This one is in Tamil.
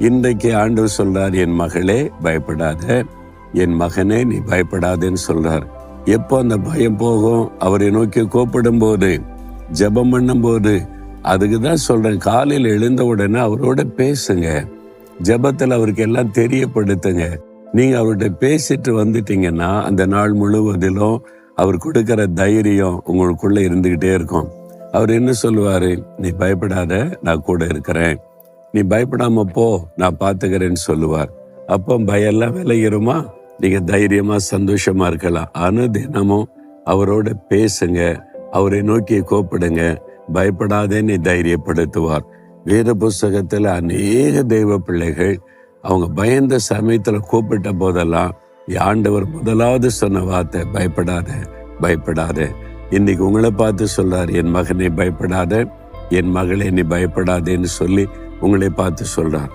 இன்றைக்கு ஆண்டவர் சொல்றார், என் மகளே பயப்படாத, என் மகனே நீ பயப்படாதேன்னு சொல்றார். எப்போ அந்த பயம் போகும்? அவரை நோக்கி கூப்பிடும் போது, ஜெபம் பண்ணும் போது. அதுக்கு தான் சொல்றேன், காலையில் எழுந்த உடனே அவரோட பேசுங்க. ஜெபத்தில் அவருக்கு எல்லாம் தெரியப்படுத்துங்க. நீங்க அவர்கிட்ட பேசிட்டு வந்துட்டீங்கன்னா அந்த நாள் முழுவதிலும் அவர் கொடுக்கிற தைரியம் உங்களுக்குள்ள இருந்துகிட்டே இருக்கும். அவர் என்ன சொல்லுவாரு? நீ பயப்படாத, நான் கூட இருக்கிறேன், நீ பயப்படாம போ, நான் பார்த்துக்கிறேன்னு சொல்லுவார். அப்போ பயம்லாம் விலகிருமா? நீங்க தைரியமா சந்தோஷமா இருக்கலாம். ஆனா தினமும் அவரோட பேசுங்க, அவரை நோக்கி கூப்பிடுங்க. பயப்படாதேன்னு தைரியப்படுத்துவார். வேத புஸ்தகத்துல அநேக தெய்வ பிள்ளைகள் அவங்க பயந்த சமயத்துல கூப்பிட்ட போதெல்லாம் ஆண்டவர் முதலாவது சொன்ன வார்த்தை, பயப்படாத, பயப்படாத. இன்னைக்கு உங்களை பார்த்து சொல்றார், என் மகனை பயப்படாத, என் மகளே நீ பயப்படாதேன்னு சொல்லி உங்களை பார்த்து சொல்றார்.